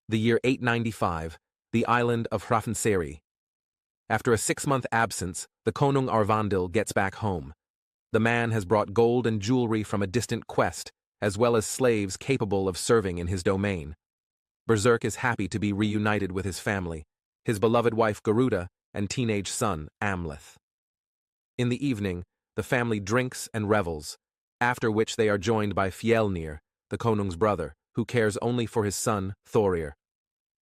The year 895, the island of Hrafnseri. After a 6-month absence, the Konung Arvandil gets back home. The man has brought gold and jewelry from a distant quest, as well as slaves capable of serving in his domain. Berserk is happy to be reunited with his family, his beloved wife Garuda, and teenage son Amleth. In the evening, the family drinks and revels, after which they are joined by Fjelnir, the Konung's brother, who cares only for his son Thorir.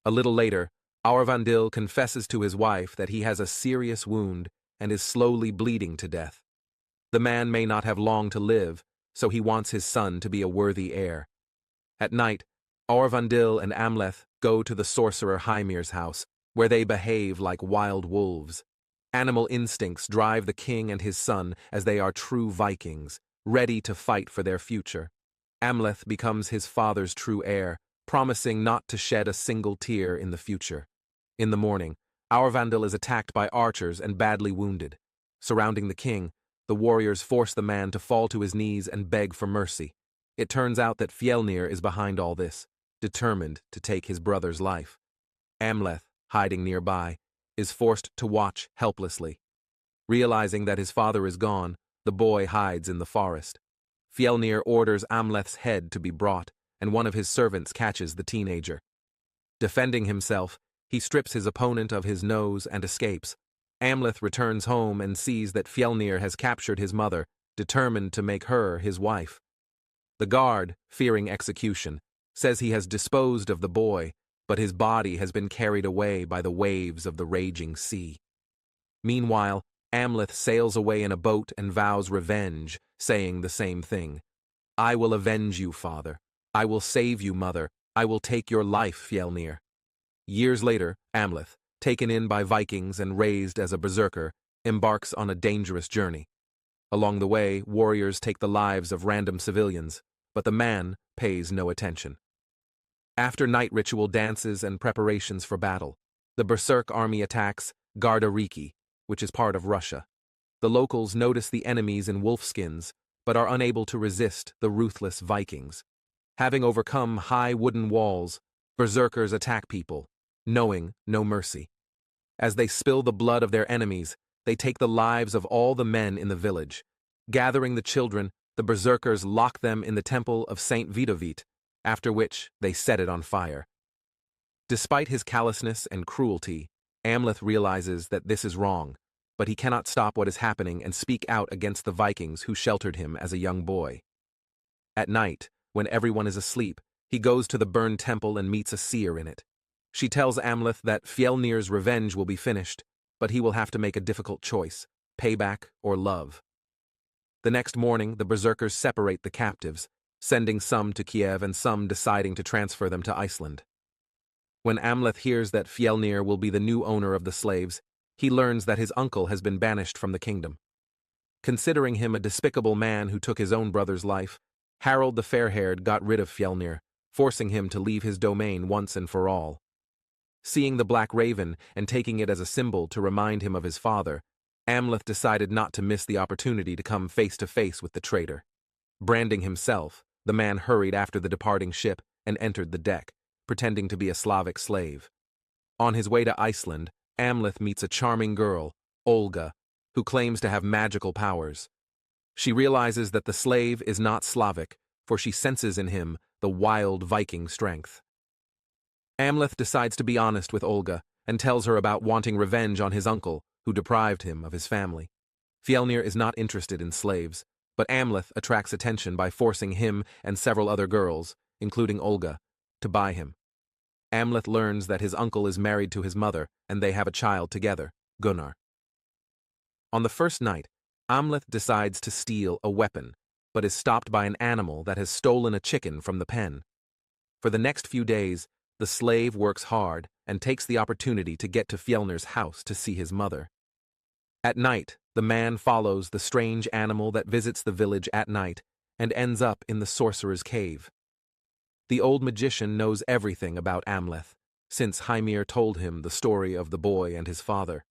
A little later, Aurvandil confesses to his wife that he has a serious wound and is slowly bleeding to death. The man may not have long to live, so he wants his son to be a worthy heir. At night, Aurvandil and Amleth go to the sorcerer Hymir's house, where they behave like wild wolves. Animal instincts drive the king and his son as they are true Vikings, ready to fight for their future. Amleth becomes his father's true heir, promising not to shed a single tear in the future. In the morning, Aurvandil is attacked by archers and badly wounded. Surrounding the king, the warriors force the man to fall to his knees and beg for mercy. It turns out that Fjelnir is behind all this, determined to take his brother's life. Amleth, hiding nearby, is forced to watch helplessly. Realizing that his father is gone, the boy hides in the forest. Fjelnir orders Amleth's head to be brought, and one of his servants catches the teenager. Defending himself, he strips his opponent of his nose and escapes. Amleth returns home and sees that Fjelnir has captured his mother, determined to make her his wife. The guard, fearing execution, says he has disposed of the boy, but his body has been carried away by the waves of the raging sea. Meanwhile, Amleth sails away in a boat and vows revenge, saying the same thing. "I will avenge you, father. I will save you, mother. I will take your life, Fjelnir." Years later, Amleth, taken in by Vikings and raised as a berserker, embarks on a dangerous journey. Along the way, warriors take the lives of random civilians, but the man pays no attention. After night ritual dances and preparations for battle, the berserk army attacks Gardariki, which is part of Russia. The locals notice the enemies in wolfskins, but are unable to resist the ruthless Vikings. Having overcome high wooden walls, berserkers attack people, knowing no mercy. As they spill the blood of their enemies, they take the lives of all the men in the village. Gathering the children, the berserkers lock them in the temple of Saint Vidovit, after which they set it on fire. Despite his callousness and cruelty, Amleth realizes that this is wrong, but he cannot stop what is happening and speak out against the Vikings who sheltered him as a young boy. At night, when everyone is asleep, he goes to the burned temple and meets a seer in it. She tells Amleth that Fjelnir's revenge will be finished, but he will have to make a difficult choice, payback or love. The next morning, the berserkers separate the captives, sending some to Kiev and some deciding to transfer them to Iceland. When Amleth hears that Fjelnir will be the new owner of the slaves, he learns that his uncle has been banished from the kingdom. Considering him a despicable man who took his own brother's life, Harald the Fair-Haired got rid of Fjelnir, forcing him to leave his domain once and for all. Seeing the black raven and taking it as a symbol to remind him of his father, Amleth decided not to miss the opportunity to come face to face with the traitor. Branding himself, the man hurried after the departing ship and entered the deck, pretending to be a Slavic slave. On his way to Iceland, Amleth meets a charming girl, Olga, who claims to have magical powers. She realizes that the slave is not Slavic, for she senses in him the wild Viking strength. Amleth decides to be honest with Olga and tells her about wanting revenge on his uncle, who deprived him of his family. Fjelnir is not interested in slaves, but Amleth attracts attention by forcing him and several other girls, including Olga, to buy him. Amleth learns that his uncle is married to his mother and they have a child together, Gunnar. On the first night, Amleth decides to steal a weapon, but is stopped by an animal that has stolen a chicken from the pen. For the next few days, the slave works hard and takes the opportunity to get to Fjelnir's house to see his mother. At night, the man follows the strange animal that visits the village at night and ends up in the sorcerer's cave. The old magician knows everything about Amleth, since Hymir told him the story of the boy and his father.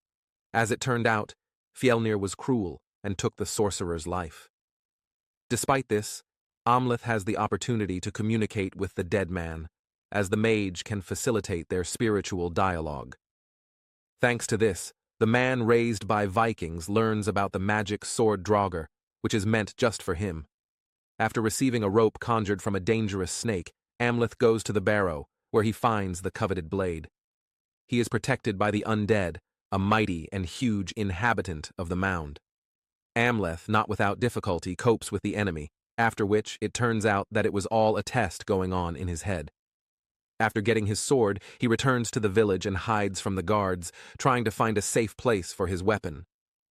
As it turned out, Fjelnir was cruel and took the sorcerer's life. Despite this, Amleth has the opportunity to communicate with the dead man, as the mage can facilitate their spiritual dialogue. Thanks to this, the man raised by Vikings learns about the magic sword Draugr, which is meant just for him. After receiving a rope conjured from a dangerous snake, Amleth goes to the barrow, where he finds the coveted blade. He is protected by the undead, a mighty and huge inhabitant of the mound. Amleth, not without difficulty, copes with the enemy, after which it turns out that it was all a test going on in his head. After getting his sword, he returns to the village and hides from the guards, trying to find a safe place for his weapon.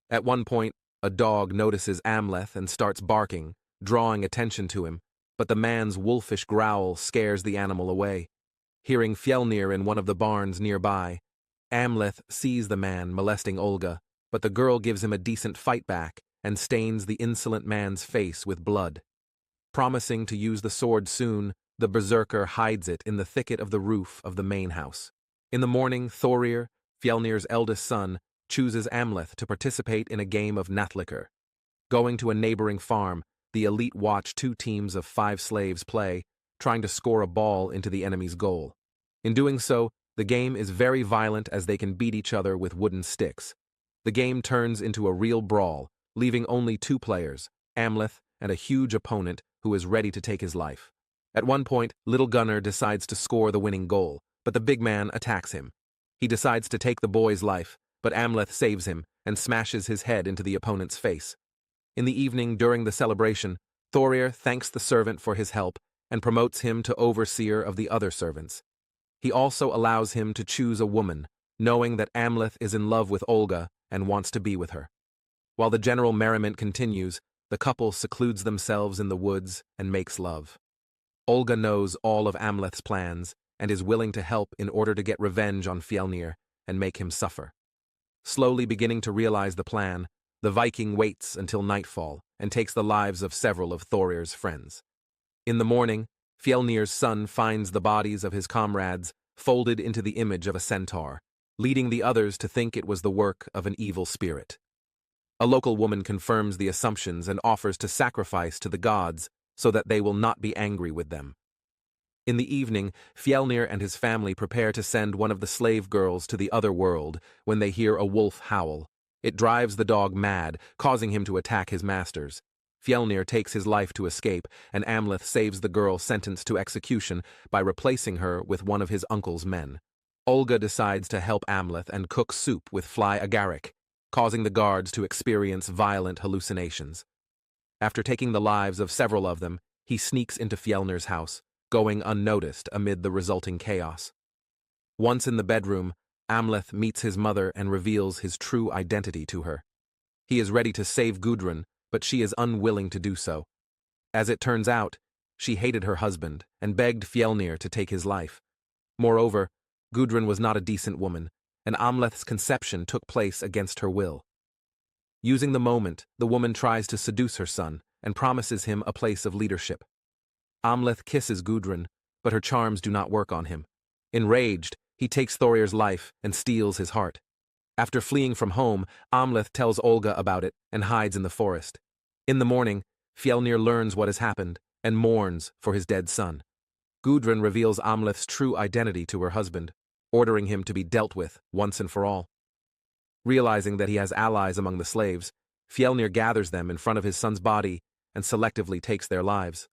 At one point, a dog notices Amleth and starts barking, drawing attention to him, but the man's wolfish growl scares the animal away. Hearing Fjellnir in one of the barns nearby, Amleth sees the man molesting Olga, but the girl gives him a decent fight back and stains the insolent man's face with blood. Promising to use the sword soon, the berserker hides it in the thicket of the roof of the main house. In the morning, Thorir, Fjellnir's eldest son, chooses Amleth to participate in a game of Nathlicker. Going to a neighboring farm, the elite watch 2 teams of 5 slaves play, trying to score a ball into the enemy's goal. In doing so, the game is very violent as they can beat each other with wooden sticks. The game turns into a real brawl, leaving only 2 players, Amleth and a huge opponent who is ready to take his life. At one point, Little Gunnar decides to score the winning goal, but the big man attacks him. He decides to take the boy's life, but Amleth saves him and smashes his head into the opponent's face. In the evening during the celebration, Thorir thanks the servant for his help and promotes him to overseer of the other servants. He also allows him to choose a woman, knowing that Amleth is in love with Olga and wants to be with her. While the general merriment continues, the couple secludes themselves in the woods and makes love. Olga knows all of Amleth's plans and is willing to help in order to get revenge on Fjellnir and make him suffer. Slowly beginning to realize the plan, the Viking waits until nightfall and takes the lives of several of Thorir's friends. In the morning, Fjellnir's son finds the bodies of his comrades folded into the image of a centaur, leading the others to think it was the work of an evil spirit. A local woman confirms the assumptions and offers to sacrifice to the gods so that they will not be angry with them. In the evening, Fjellnir and his family prepare to send one of the slave girls to the other world when they hear a wolf howl. It drives the dog mad, causing him to attack his masters. Fjellnir takes his life to escape, and Amleth saves the girl sentenced to execution by replacing her with one of his uncle's men. Olga decides to help Amleth and cook soup with fly agaric, causing the guards to experience violent hallucinations. After taking the lives of several of them, he sneaks into Fjellnir's house, going unnoticed amid the resulting chaos. Once in the bedroom, Amleth meets his mother and reveals his true identity to her. He is ready to save Gudrun, but she is unwilling to do so. As it turns out, she hated her husband and begged Fjellnir to take his life. Moreover, Gudrun was not a decent woman, and Amleth's conception took place against her will. Using the moment, the woman tries to seduce her son and promises him a place of leadership. Amleth kisses Gudrun, but her charms do not work on him. Enraged, he takes Thorir's life and steals his heart. After fleeing from home, Amleth tells Olga about it and hides in the forest. In the morning, Fjellnir learns what has happened and mourns for his dead son. Gudrun reveals Amleth's true identity to her husband, ordering him to be dealt with once and for all. Realizing that he has allies among the slaves, Fjellnir gathers them in front of his son's body and selectively takes their lives.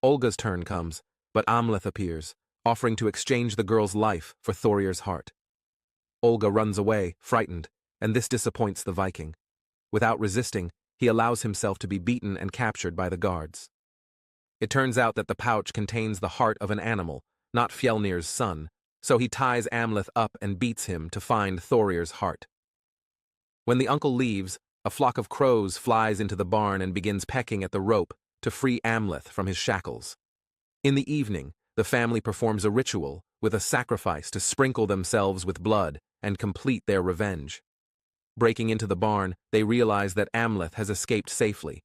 Olga's turn comes, but Amleth appears, offering to exchange the girl's life for Thorir's heart. Olga runs away, frightened, and this disappoints the Viking. Without resisting, he allows himself to be beaten and captured by the guards. It turns out that the pouch contains the heart of an animal, not Fjellnir's son, so he ties Amleth up and beats him to find Thorir's heart. When the uncle leaves, a flock of crows flies into the barn and begins pecking at the rope to free Amleth from his shackles. In the evening, the family performs a ritual with a sacrifice to sprinkle themselves with blood and complete their revenge. Breaking into the barn, they realize that Amleth has escaped safely.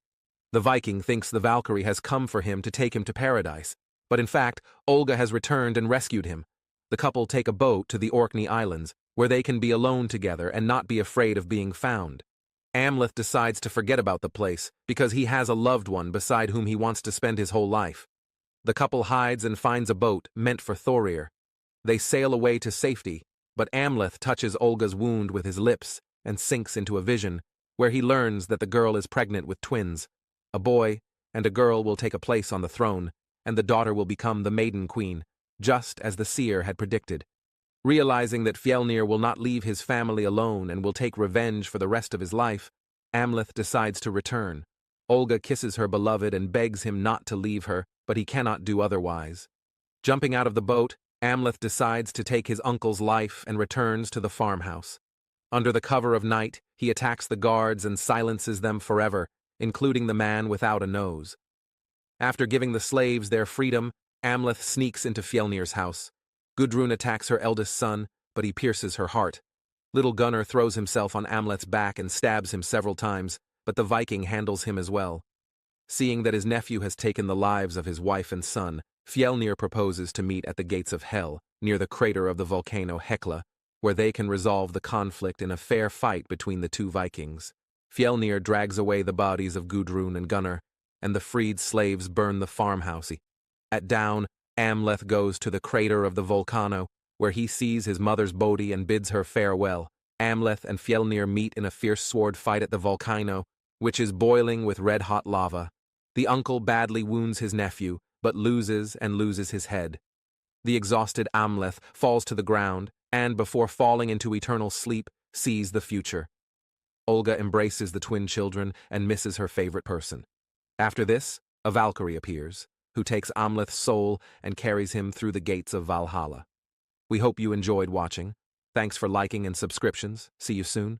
The Viking thinks the Valkyrie has come for him to take him to paradise, but in fact, Olga has returned and rescued him. The couple take a boat to the Orkney Islands, where they can be alone together and not be afraid of being found. Amleth decides to forget about the place because he has a loved one beside whom he wants to spend his whole life. The couple hides and finds a boat meant for Thorir. They sail away to safety, but Amleth touches Olga's wound with his lips and sinks into a vision, where he learns that the girl is pregnant with twins. A boy and a girl will take a place on the throne, and the daughter will become the Maiden Queen, just as the seer had predicted. Realizing that Fjellnir will not leave his family alone and will take revenge for the rest of his life, Amleth decides to return. Olga kisses her beloved and begs him not to leave her, but he cannot do otherwise. Jumping out of the boat, Amleth decides to take his uncle's life and returns to the farmhouse. Under the cover of night, he attacks the guards and silences them forever, including the man without a nose. After giving the slaves their freedom, Amleth sneaks into Fjellnir's house. Gudrun attacks her eldest son, but he pierces her heart. Little Gunnar throws himself on Amleth's back and stabs him several times, but the Viking handles him as well. Seeing that his nephew has taken the lives of his wife and son, Fjellnir proposes to meet at the gates of Hell, near the crater of the volcano Hekla, where they can resolve the conflict in a fair fight between the two Vikings. Fjellnir drags away the bodies of Gudrun and Gunnar, and the freed slaves burn the farmhouse. At dawn, Amleth goes to the crater of the volcano, where he sees his mother's body and bids her farewell. Amleth and Fjellnir meet in a fierce sword fight at the volcano, which is boiling with red-hot lava. The uncle badly wounds his nephew, but loses his head. The exhausted Amleth falls to the ground, and before falling into eternal sleep, sees the future. Olga embraces the twin children and misses her favorite person. After this, a Valkyrie appears, who takes Amleth's soul and carries him through the gates of Valhalla. We hope you enjoyed watching. Thanks for liking and subscriptions. See you soon.